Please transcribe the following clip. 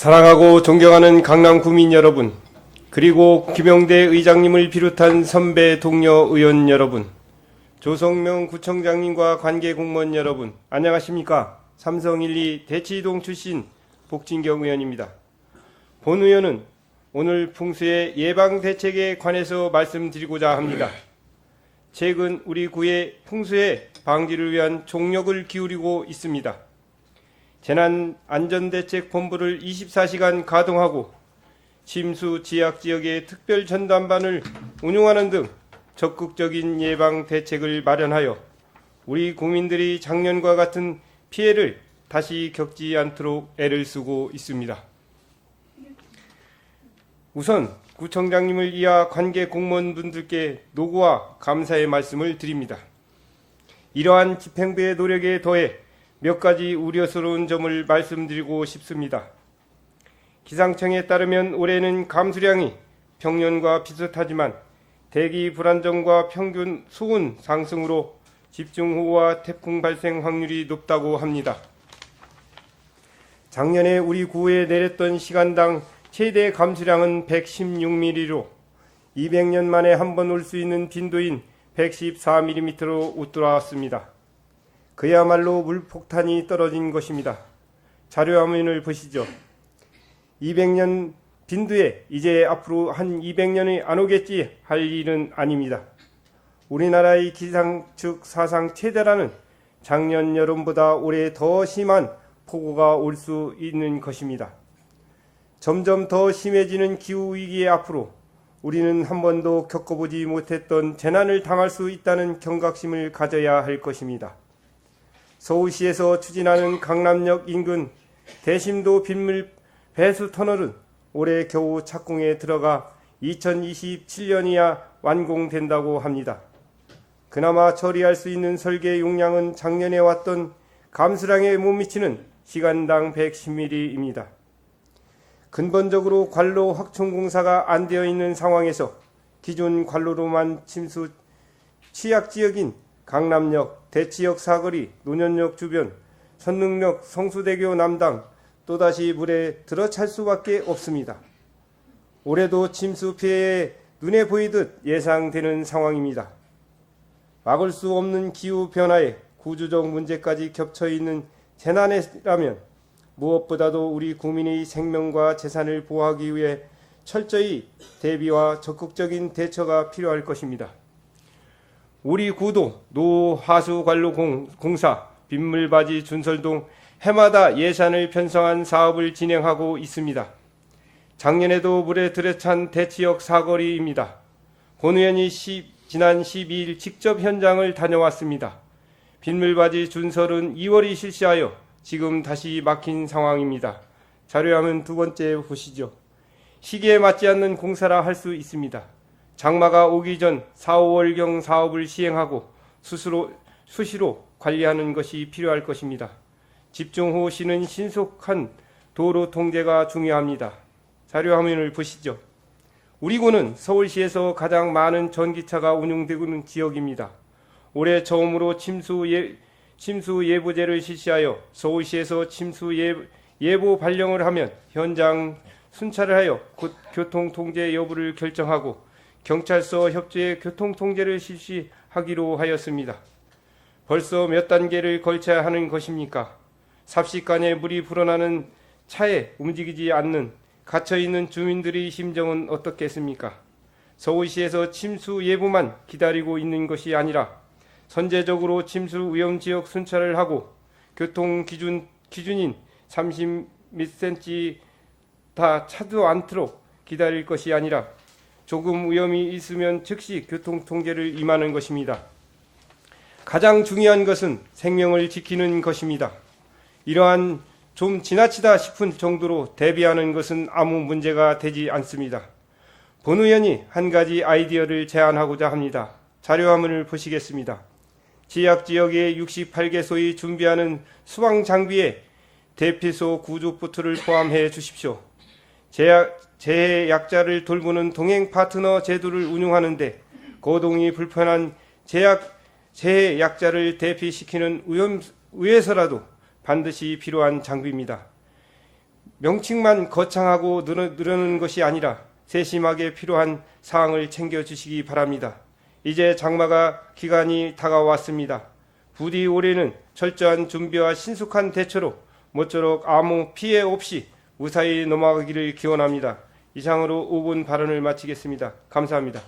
사랑하고 존경하는 강남 구민 여러분, 그리고 김영대 의장님을 비롯한 선배 동료 의원 여러분, 조성명 구청장님과 관계 공무원 여러분, 안녕하십니까? 삼성1리 대치동 출신 복진경 의원입니다. 본 의원은 오늘 풍수의 예방 대책에 관해서 말씀드리고자 합니다. 최근 우리 구의 풍수의 방지를 위한 총력을 기울이고 있습니다. 재난안전대책본부를 24시간 가동하고 침수 지역 지역의 특별 전담반을 운영하는 등 적극적인 예방 대책을 마련하여 우리 국민들이 작년과 같은 피해를 다시 겪지 않도록 애를 쓰고 있습니다. 우선 구청장님을 이하 관계 공무원분들께 노고와 감사의 말씀을 드립니다. 이러한 집행부의 노력에 더해 몇 가지 우려스러운 점을 말씀드리고 싶습니다. 기상청에 따르면 올해는 감수량이 평년과 비슷하지만 대기 불안정과 평균 수온 상승으로 집중호우와 태풍 발생 확률이 높다고 합니다. 작년에 우리 구에 내렸던 시간당 최대 감수량은 116mm로 200년 만에 한 번 올 수 있는 빈도인 114mm로 웃돌아왔습니다. 그야말로 물폭탄이 떨어진 것입니다. 자료화면을 보시죠. 200년 빈도에 이제 앞으로 한 200년이 안 오겠지 할 일은 아닙니다. 우리나라의 기상 측 사상 최대라는 작년 여름보다 올해 더 심한 폭우가 올 수 있는 것입니다. 점점 더 심해지는 기후위기의 앞으로 우리는 한 번도 겪어보지 못했던 재난을 당할 수 있다는 경각심을 가져야 할 것입니다. 서울시에서 추진하는 강남역 인근 대심도 빗물 배수 터널은 올해 겨우 착공에 들어가 2027년이야 완공된다고 합니다. 그나마 처리할 수 있는 설계 용량은 작년에 왔던 감수량에 못 미치는 시간당 110mm입니다. 근본적으로 관로 확충 공사가 안 되어 있는 상황에서 기존 관로로만 침수 취약지역인 강남역, 대치역 사거리, 논현역 주변, 선릉역, 성수대교 남당 또다시 물에 들어찰 수밖에 없습니다. 올해도 침수 피해에 눈에 보이듯 예상되는 상황입니다. 막을 수 없는 기후변화에 구조적 문제까지 겹쳐있는 재난이라면 무엇보다도 우리 국민의 생명과 재산을 보호하기 위해 철저히 대비와 적극적인 대처가 필요할 것입니다. 우리 구도 노하수관로공사 빗물바지 준설동 해마다 예산을 편성한 사업을 진행하고 있습니다. 작년에도 물에 들여찬 대치역 사거리입니다. 본 의원이 지난 12일 직접 현장을 다녀왔습니다. 빗물바지 준설은 2월이 실시하여 지금 다시 막힌 상황입니다. 자료화면 두 번째 보시죠. 시기에 맞지 않는 공사라 할 수 있습니다. 장마가 오기 전 4, 5월경 사업을 시행하고 수시로 관리하는 것이 필요할 것입니다. 집중호우 시는 신속한 도로 통제가 중요합니다. 자료화면을 보시죠. 우리 구는 서울시에서 가장 많은 전기차가 운용되는 지역입니다. 올해 처음으로 침수 예보제를 실시하여 서울시에서 침수 예보 발령을 하면 현장 순찰을 하여 곧 교통 통제 여부를 결정하고 경찰서 협조에 교통 통제를 실시하기로 하였습니다. 벌써 몇 단계를 걸쳐야 하는 것입니까? 삽시간에 물이 불어나는 차에 움직이지 않는 갇혀있는 주민들의 심정은 어떻겠습니까? 서울시에서 침수 예보만 기다리고 있는 것이 아니라 선제적으로 침수 위험 지역 순찰을 하고 교통 기준인 30cm 다 차도 않도록 기다릴 것이 아니라 조금 위험이 있으면 즉시 교통 통제를 임하는 것입니다. 가장 중요한 것은 생명을 지키는 것입니다. 이러한 좀 지나치다 싶은 정도로 대비하는 것은 아무 문제가 되지 않습니다. 본 의원이 한 가지 아이디어를 제안하고자 합니다. 자료화면을 보시겠습니다. 지역지역에 68개소의 준비하는 수방 장비에 대피소 구조보트를 포함해 주십시오. 재해 약자를 돌보는 동행 파트너 제도를 운영하는데 거동이 불편한 재해 약자를 대피시키는 위해서라도 반드시 필요한 장비입니다. 명칭만 거창하고 늘어는 것이 아니라 세심하게 필요한 사항을 챙겨주시기 바랍니다. 이제 장마가 기간이 다가왔습니다. 부디 올해는 철저한 준비와 신속한 대처로 모쪼록 아무 피해 없이 무사히 넘어가기를 기원합니다. 이상으로 5분 발언을 마치겠습니다. 감사합니다.